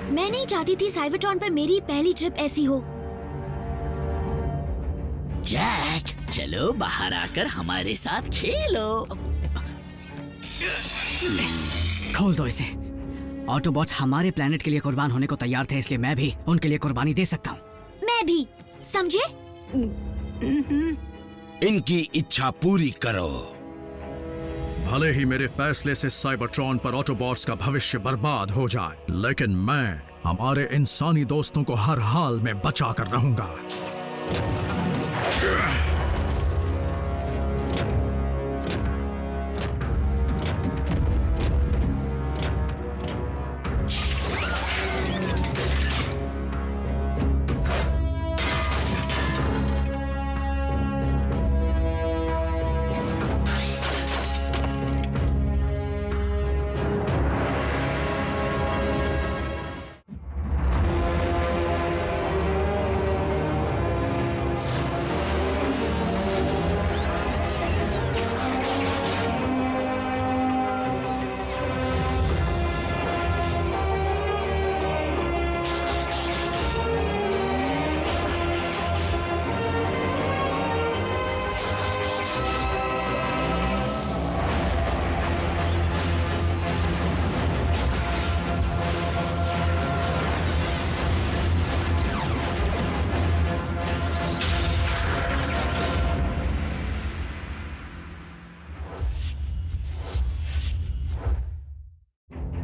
मैं नहीं चाहती थी साइबरट्रॉन पर मेरी पहली ट्रिप ऐसी हो। जैक, चलो बाहर आकर हमारे साथ खेलो। खोल दो इसे। ऑटोबॉट्स हमारे प्लेनेट के लिए कुर्बान होने को तैयार थे, इसलिए मैं भी उनके लिए कुर्बानी दे सकता हूँ। मैं भी, समझे? इनकी इच्छा पूरी करो। भले ही मेरे फैसले से साइबरट्रॉन पर ऑटोबॉट्स का भविष्य बर्बाद हो जाए, लेकिन मैं हमारे इंसानी दोस्तों को हर हाल में बचा कर रहूंगा।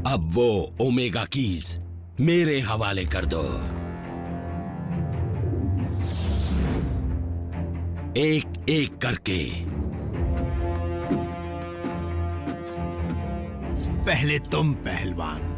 अब वो ओमेगा कीज मेरे हवाले कर दो। एक एक करके। पहले तुम पहलवान।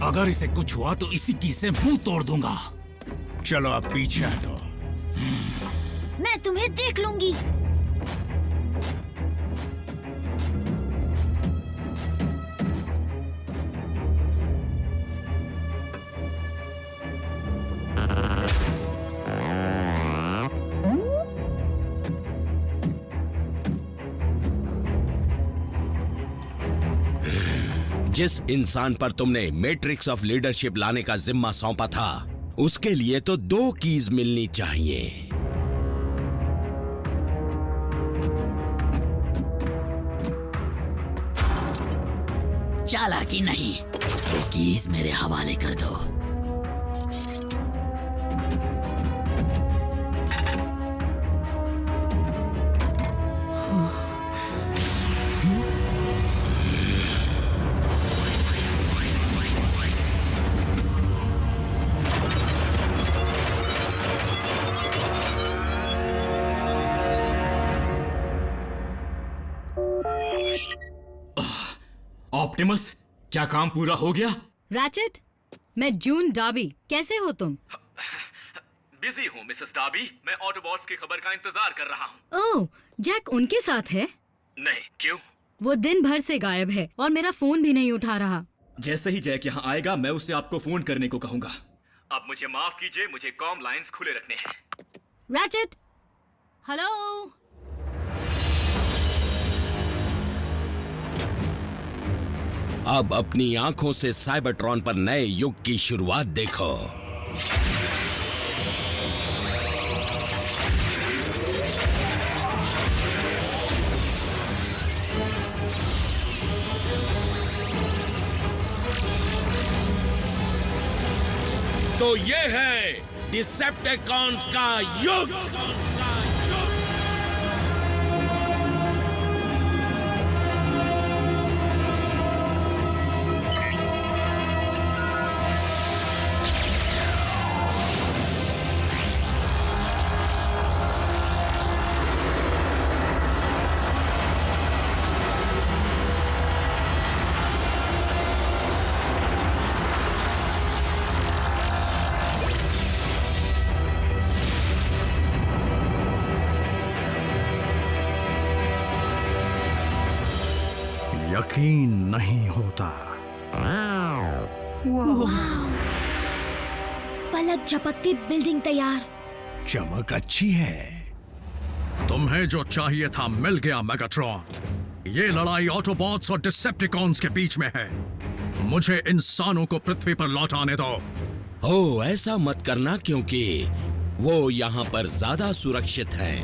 अगर इसे कुछ हुआ तो इसी की से मुंह तोड़ दूंगा। चलो अब पीछे हटो। मैं तुम्हें देख लूंगी। जिस इंसान पर तुमने मैट्रिक्स ऑफ लीडरशिप लाने का जिम्मा सौंपा था, उसके लिए तो 2 कीज मिलनी चाहिए। चालाकी नहीं, वो कीज मेरे हवाले कर दो। ऑप्टिमस, क्या काम पूरा हो गया? रैचेट, मैं जून डार्बी। कैसे हो तुम? बिजी हूँ मिसेस डार्बी। मैं ऑटोबॉट्स की खबर का इंतजार कर रहा हूँ। ओह, जैक उनके साथ है? नहीं, क्यों? वो दिन भर से गायब है और मेरा फोन भी नहीं उठा रहा। जैसे ही जैक यहाँ आएगा मैं उससे आपको फोन करने को कहूंगा। अब मुझे माफ कीजिए, मुझे कॉम लाइंस खुले रखने हैं। Ratchet, hello. अब अपनी आंखों से साइबरट्रॉन पर नए युग की शुरुआत देखो। तो ये है डिसेप्टिकॉन्स का युग। यकीन नहीं होता। पलक झपकती बिल्डिंग तैयार। चमक अच्छी है। तुम्हें जो चाहिए था मिल गया मेगाट्रॉन। ये लड़ाई ऑटोबॉट्स और डिसेप्टिकॉन्स के बीच में है। मुझे इंसानों को पृथ्वी पर लौटाने दो। ओ, ऐसा मत करना क्योंकि वो यहाँ पर ज्यादा सुरक्षित हैं।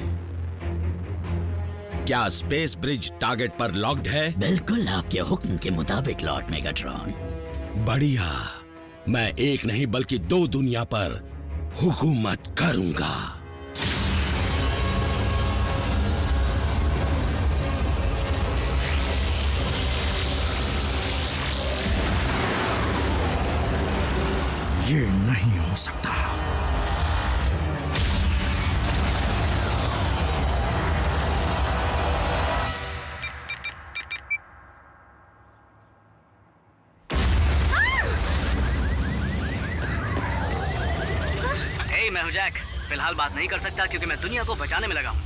क्या स्पेस ब्रिज टारगेट पर लॉक्ड है? बिल्कुल आपके हुक्म के मुताबिक लॉर्ड मेगाट्रॉन। बढ़िया। मैं एक नहीं बल्कि 2 दुनिया पर हुकूमत करूंगा। ये नहीं हो सकता। मैं हूं जैक। फिलहाल बात नहीं कर सकता क्योंकि मैं दुनिया को बचाने में लगा हूं।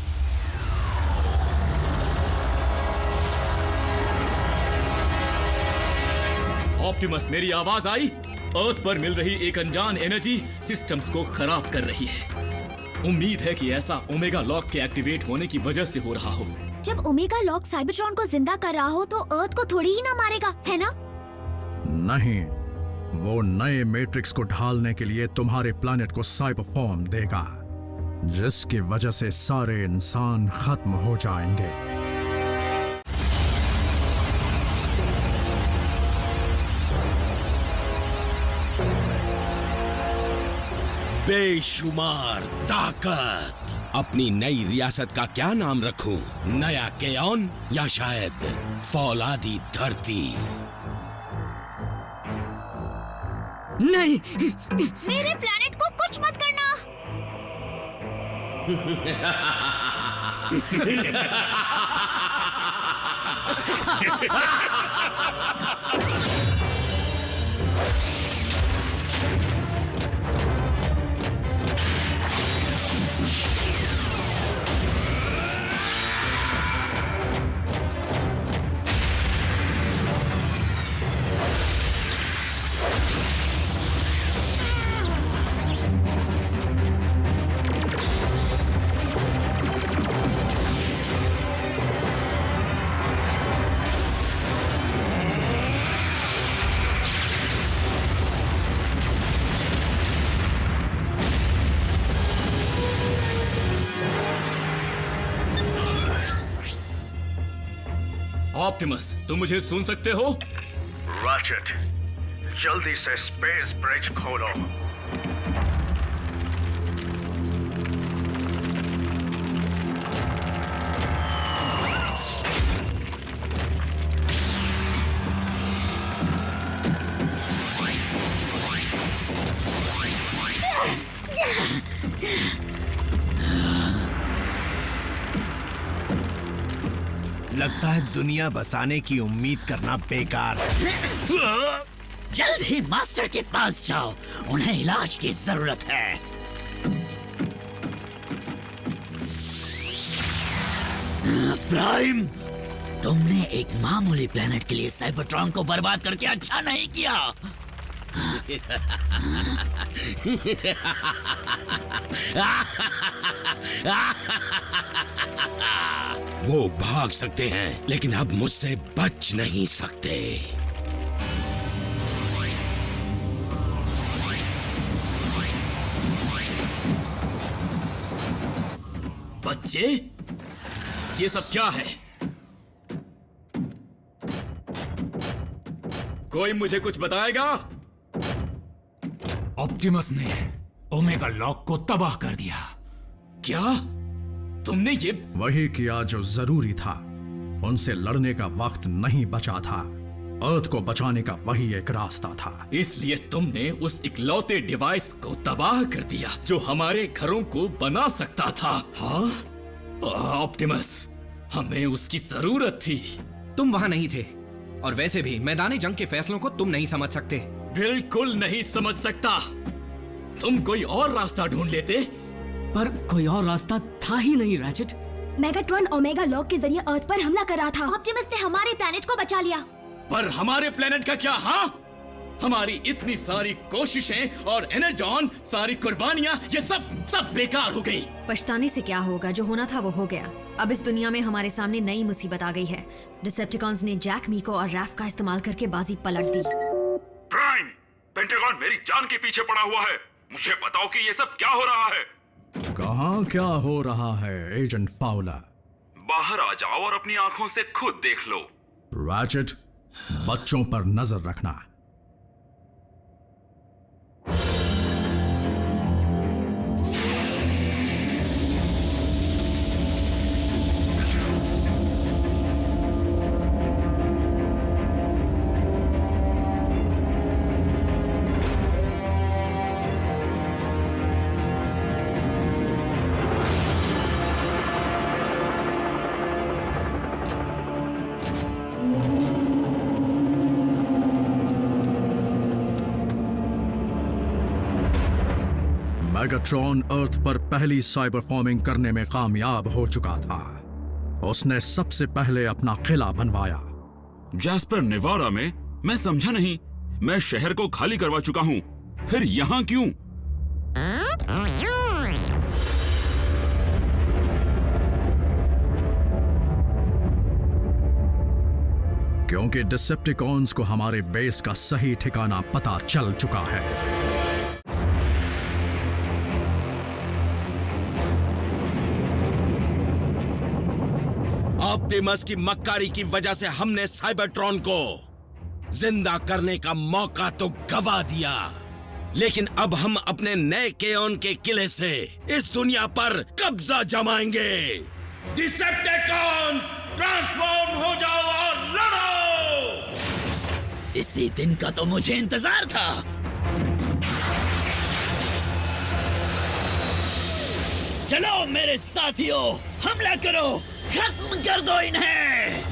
ऑप्टिमस, मेरी आवाज आई? अर्थ पर मिल रही एक अनजान एनर्जी सिस्टम्स को खराब कर रही है। उम्मीद है कि ऐसा ओमेगा लॉक के एक्टिवेट होने की वजह से हो रहा हो। जब ओमेगा लॉक साइबरट्रॉन को जिंदा कर रहा हो तो अर्थ को थोड़ी ही ना मारेगा, है ना? नहीं, वो नए मैट्रिक्स को ढालने के लिए तुम्हारे प्लैनेट को साइबर फॉर्म देगा, जिसकी वजह से सारे इंसान खत्म हो जाएंगे। बेशुमार ताकत। अपनी नई रियासत का क्या नाम रखूं? नया केयॉन या शायद फौलादी धरती? नहीं, मेरे प्लैनेट को कुछ मत करना। ऑप्टिमस, तुम मुझे सुन सकते हो? रैचेट, जल्दी से स्पेस ब्रिज खोलो। लगता है दुनिया बसाने की उम्मीद करना बेकार है। जल्द ही मास्टर के पास जाओ, उन्हें इलाज की जरूरत है। प्राइम, तुमने एक मामूली प्लेनेट के लिए साइबरट्रॉन को बर्बाद करके अच्छा नहीं किया। वो भाग सकते हैं लेकिन अब मुझसे बच नहीं सकते। बच्चे, ये सब क्या है? कोई मुझे कुछ बताएगा? ऑप्टिमस ने ओमेगा लॉक को तबाह कर दिया। क्या तुमने ये? वही किया जो जरूरी था। उनसे लड़ने का वक्त नहीं बचा था। अर्थ को बचाने का वही एक रास्ता था। इसलिए तुमने उस इकलौते डिवाइस को तबाह कर दिया जो हमारे घरों को बना सकता था। हाँ ऑप्टिमस, हमें उसकी जरूरत थी। तुम वहां नहीं थे, और वैसे भी मैदानी जंग के फैसलों को तुम नहीं समझ सकते। बिल्कुल नहीं समझ सकता। तुम कोई और रास्ता ढूंढ लेते। पर कोई और रास्ता था ही नहीं रैचेट। मेगाट्रॉन ओमेगा लॉक के जरिए अर्थ पर हमला कर रहा था। ऑप्टिमस ने हमारे प्लैनेट को बचा लिया। पर हमारे प्लेनेट का क्या? हाँ, हमारी इतनी सारी कोशिशें और एनर्जॉन, सारी कुर्बानियां, ये सब बेकार हो गई। पछताने से क्या होगा, जो होना था वो हो गया। अब इस दुनिया में हमारे सामने नई मुसीबत आ गई है। डिसेप्टिकॉन्स ने जैक, मीको और रैफ का इस्तेमाल करके बाजी पलट दी। प्राइम, पेंटागन मेरी जान के पीछे पड़ा हुआ है। मुझे बताओ कि ये सब क्या हो रहा है? कहाँ क्या हो रहा है एजेंट फाउलर? बाहर आ जाओ और अपनी आंखों से खुद देख लो। रैचेट, बच्चों पर नजर रखना। मेगाट्रॉन अर्थ पर पहली साइबर फॉर्मिंग करने में कामयाब हो चुका था। उसने सबसे पहले अपना किला बनवाया। जैस्पर नेवारा में? मैं समझा नहीं। मैं शहर को खाली करवा चुका हूँ, फिर यहाँ क्यों? क्योंकि डिसेप्टिकॉन्स को हमारे बेस का सही ठिकाना पता चल चुका है। ऑप्टिमस की मक्कारी की वजह से हमने साइबरट्रॉन को जिंदा करने का मौका तो गवा दिया, लेकिन अब हम अपने नए केओन के किले से इस दुनिया पर कब्जा जमाएंगे। डिसेप्टिकॉन्स, ट्रांसफॉर्म हो जाओ और लड़ो! इसी दिन का तो मुझे इंतजार था। चलो मेरे साथियों, हमला करो, खत्म कर दो इन्हें।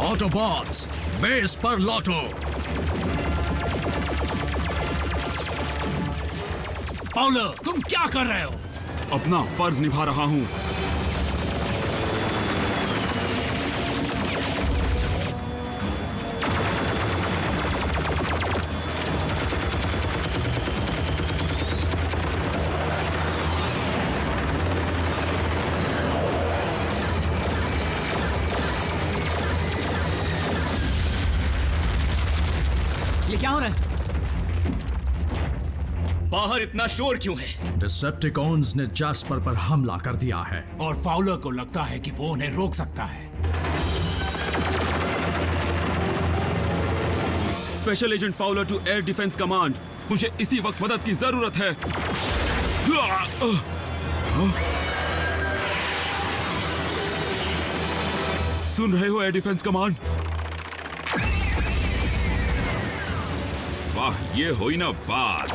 ऑटोबॉट्स, बेस पर लौटो। फाउलर, तुम क्या कर रहे हो? अपना फर्ज निभा रहा हूँ। ये क्या हो रहा है? बाहर इतना शोर क्यों है? डिसेप्टिकॉन्स ने जैस्पर पर हमला कर दिया है और फाउलर को लगता है कि वो उन्हें रोक सकता है। Special agent Fowler to air defence command, मुझे इसी वक्त मदद की जरूरत है। सुन रहे हो एयर डिफेंस कमांड? वाह, ये हुई ना बात।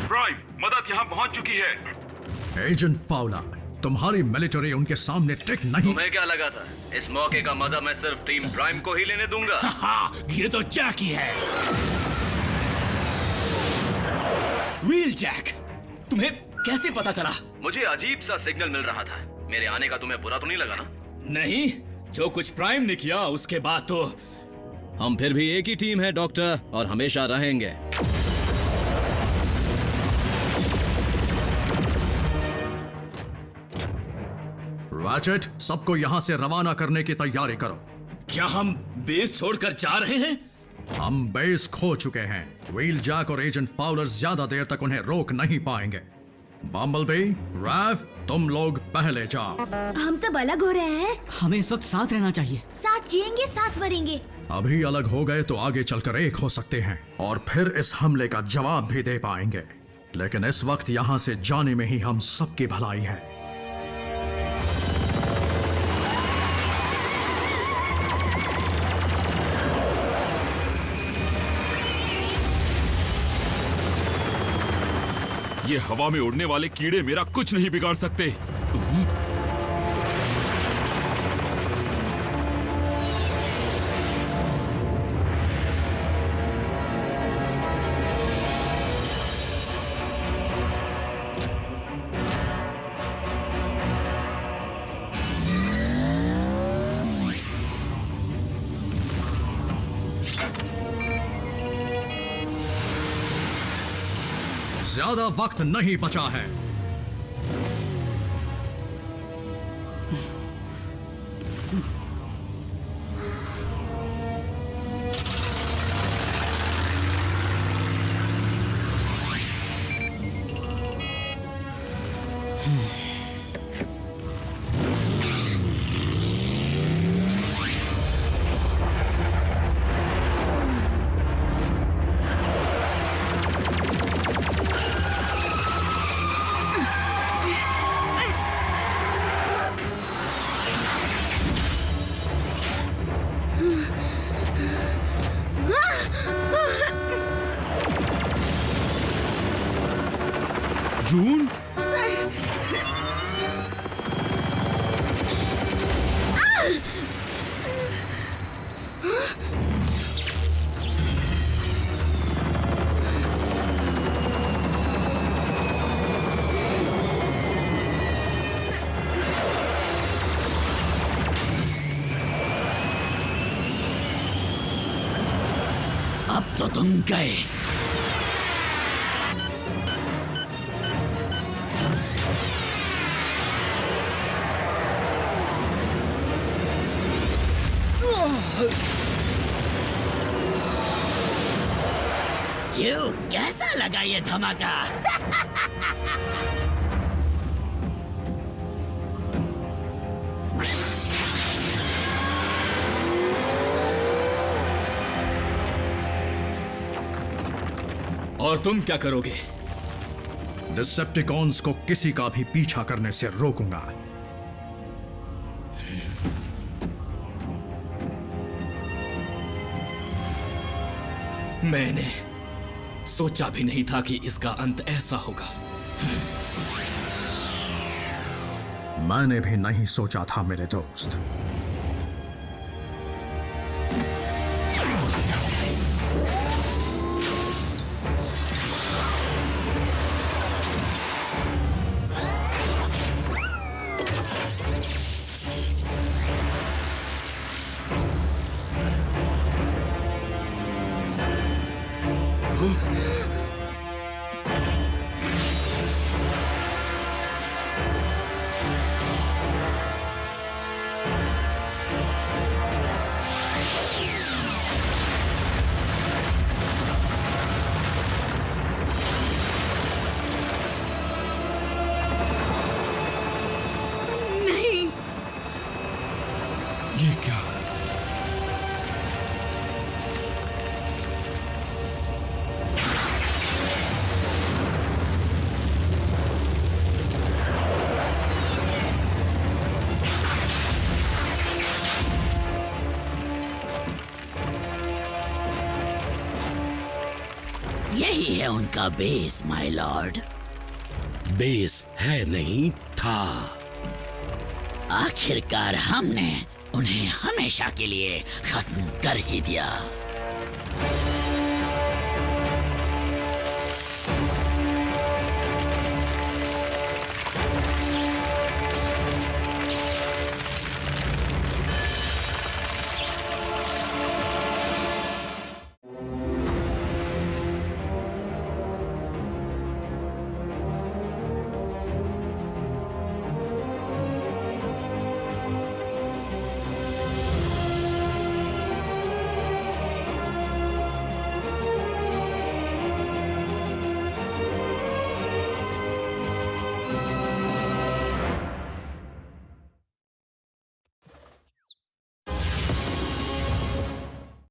प्राइम, मदद यहाँ पहुंच चुकी है। एजेंट फाउलर, तुम्हारी मिलिट्री उनके सामने टिक नहीं। तुम्हें क्या लगा था इस मौके का मजा मैं सिर्फ टीम प्राइम को ही लेने दूंगा? ये तो जैक ही है। व्हील जैक, तुम्हें कैसे पता चला? मुझे अजीब सा सिग्नल मिल रहा था। मेरे आने का तुम्हें बुरा तो नहीं लगा ना? नहीं, जो कुछ प्राइम ने किया उसके बाद तो। हम फिर भी एक ही टीम है डॉक्टर, और हमेशा रहेंगे। रैचेट, सबको यहाँ से रवाना करने की तैयारी करो। क्या हम बेस छोड़कर जा रहे हैं? हम बेस खो चुके हैं। व्हील जैक और एजेंट फाउलर ज्यादा देर तक उन्हें रोक नहीं पाएंगे। बम्बलबी, रैफ, तुम लोग पहले जाओ। हम सब अलग हो रहे हैं। हमें इस वक्त साथ रहना चाहिए। साथ जिएंगे, साथ मरेंगे। अभी अलग हो गए तो आगे चलकर एक हो सकते हैं और फिर इस हमले का जवाब भी दे पाएंगे। लेकिन इस वक्त यहाँ से जाने में ही हम सबकी भलाई है। ये हवा में उड़ने वाले कीड़े मेरा कुछ नहीं बिगाड़ सकते। ज्यादा वक्त नहीं बचा है। जून, अब तो तुम गए। क्यों, कैसा लगा ये धमाका? और तुम क्या करोगे? डिसेप्टिकॉन्स को किसी का भी पीछा करने से रोकूंगा। मैंने सोचा भी नहीं था कि इसका अंत ऐसा होगा। मैंने भी नहीं सोचा था मेरे दोस्त। ये क्या? यही है उनका बेस, माय लॉर्ड। बेस है नहीं था। आखिरकार हमने उन्हें हमेशा के लिए खत्म कर ही दिया।